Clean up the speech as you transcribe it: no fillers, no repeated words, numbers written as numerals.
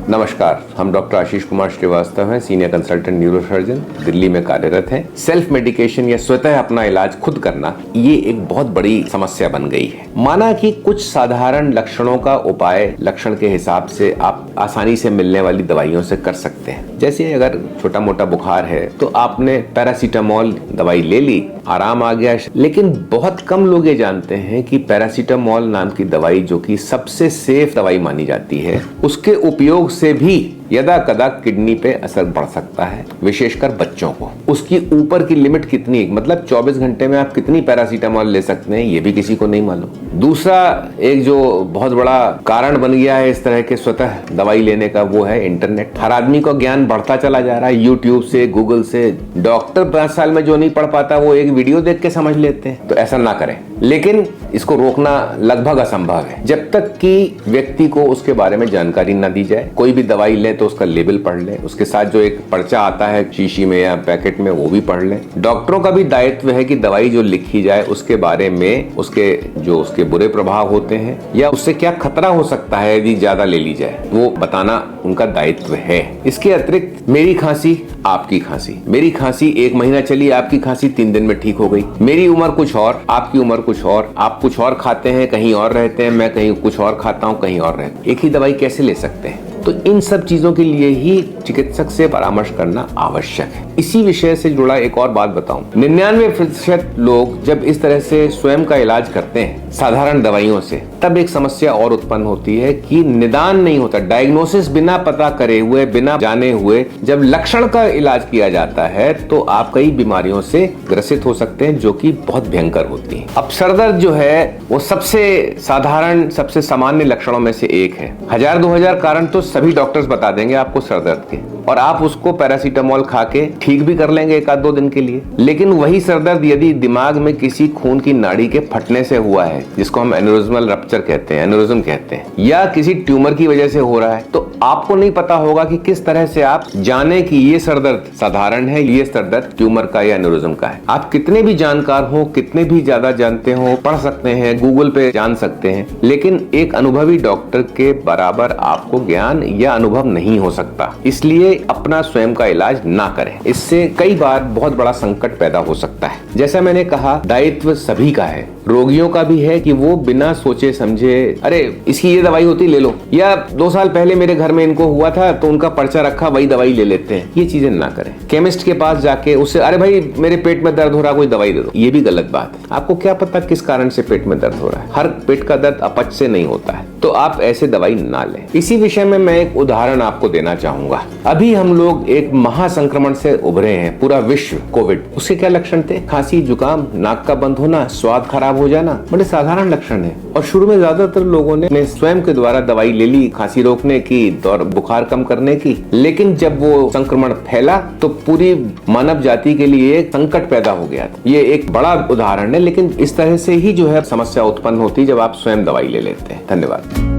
नमस्कार, हम डॉक्टर आशीष कुमार श्रीवास्तव हैं, सीनियर कंसल्टेंट न्यूरोसर्जन, दिल्ली में कार्यरत हैं। सेल्फ मेडिकेशन या स्वतः अपना इलाज खुद करना ये एक बहुत बड़ी समस्या बन गई है। माना कि कुछ साधारण लक्षणों का उपाय लक्षण के हिसाब से आप आसानी से मिलने वाली दवाइयों से कर सकते हैं। जैसे अगर छोटा मोटा बुखार है तो आपने पैरासीटामोल दवाई ले ली, आराम आ गया। लेकिन बहुत कम लोग ये जानते हैं कि पैरासीटामोल नाम की दवाई, जो कि सबसे सेफ दवाई मानी जाती है, उसके उपयोग से भी यदा कदा किडनी पे असर बढ़ सकता है, विशेषकर बच्चों को। उसकी ऊपर की लिमिट कितनी है, मतलब 24 घंटे में आप कितनी पैरासीटामोल ले सकते हैं, ये भी किसी को नहीं मालूम। दूसरा एक जो बहुत बड़ा कारण बन गया है इस तरह के स्वतः दवाई लेने का, वो है इंटरनेट। हर आदमी को ज्ञान बढ़ता चला जा रहा है, यूट्यूब से, गूगल से। डॉक्टर 5 साल में जो नहीं पढ़ पाता वो एक वीडियो देख के समझ लेते हैं, तो ऐसा ना करें। लेकिन इसको रोकना लगभग असंभव है जब तक कि व्यक्ति को उसके बारे में जानकारी ना दी जाए। कोई भी दवाई ले तो उसका लेबल पढ़ ले, उसके साथ जो एक पर्चा आता है शीशी में या पैकेट में, वो भी पढ़ ले। डॉक्टरों का भी दायित्व है कि दवाई जो लिखी जाए उसके बारे में, उसके बुरे प्रभाव होते हैं या उससे क्या खतरा हो सकता है यदि ज्यादा ले ली जाए, वो बताना उनका दायित्व है। इसके अतिरिक्त मेरी खांसी, आपकी खांसी, मेरी खांसी 1 महीना चली, आपकी खांसी 3 दिन में ठीक हो गई। मेरी उम्र कुछ और, आपकी उम्र कुछ और, आप कुछ और खाते हैं, कहीं और रहते हैं, मैं कहीं कुछ और खाता हूँ, कहीं और रहते हैं। एक ही दवाई कैसे ले सकते हैं? तो इन सब चीजों के लिए ही चिकित्सक से परामर्श करना आवश्यक है। इसी विषय से जुड़ा एक और बात बताऊं, 99% लोग जब इस तरह से स्वयं का इलाज करते हैं साधारण दवाइयों से, तब एक समस्या और उत्पन्न होती है कि निदान नहीं होता। डायग्नोसिस बिना पता करे हुए, बिना जाने हुए जब लक्षण का इलाज किया जाता है तो आप कई बीमारियों से ग्रसित हो सकते हैं, जो कि बहुत भयंकर होती है। अब सरदर्द जो है वो सबसे साधारण, सबसे सामान्य लक्षणों में से एक है। 1000-2000 कारण तो सभी डॉक्टर्स बता देंगे आपको सरदर्द के, और आप उसको पैरासीटामोल खा के ठीक भी कर लेंगे 1-2 दिन के लिए। लेकिन वही सरदर्द यदि दिमाग में किसी खून की नाड़ी के फटने से हुआ है, जिसको हम एन्यूरिज्मल रप्चर कहते हैं, एन्यूरिज्म कहते हैं, या किसी ट्यूमर की वजह से हो रहा है, तो आपको नहीं पता होगा कि किस तरह से आप जाने कि ये सरदर्द साधारण है, ये सरदर्द ट्यूमर का या एन्यूरिज्म का है। आप कितने भी जानकार हो, कितने भी ज्यादा जानते हो, पढ़ सकते हैं, गूगल पे जान सकते हैं, लेकिन एक अनुभवी डॉक्टर के बराबर आपको ज्ञान या अनुभव नहीं हो सकता। इसलिए अपना स्वयं का इलाज ना करें, इससे कई बार बहुत बड़ा संकट पैदा हो सकता है। जैसा मैंने कहा, दायित्व सभी का है, रोगियों का भी है कि वो बिना सोचे समझे, अरे इसकी ये दवाई होती ले लो, या 2 साल पहले मेरे घर में इनको हुआ था तो उनका पर्चा रखा, वही दवाई ले लेते हैं। ये चीजें ना करें। केमिस्ट के पास जाके उससे, अरे भाई मेरे पेट में दर्द हो रहा, कोई दवाई दे दो, ये भी गलत बात है। आपको क्या पता किस कारण से पेट में दर्द हो रहा है? हर पेट का दर्द अपच से नहीं होता है, तो आप ऐसे दवाई ना लें। इसी विषय में मैं एक उदाहरण आपको देना चाहूंगा। अभी हम लोग एक महासंक्रमण से उभरे हैं, पूरा विश्व, कोविड। उसके क्या लक्षण थे? खांसी, जुकाम, नाक का बंद होना, स्वाद खराब हो जाना, बड़े साधारण लक्षण है। और शुरू में ज्यादातर लोगों ने स्वयं के द्वारा दवाई ले ली खांसी रोकने की और बुखार कम करने की। लेकिन जब वो संक्रमण फैला तो पूरी मानव जाति के लिए एक संकट पैदा हो गया था। ये एक बड़ा उदाहरण है, लेकिन इस तरह से ही जो है समस्या उत्पन्न होती है जब आप स्वयं दवाई ले लेते हैं। धन्यवाद।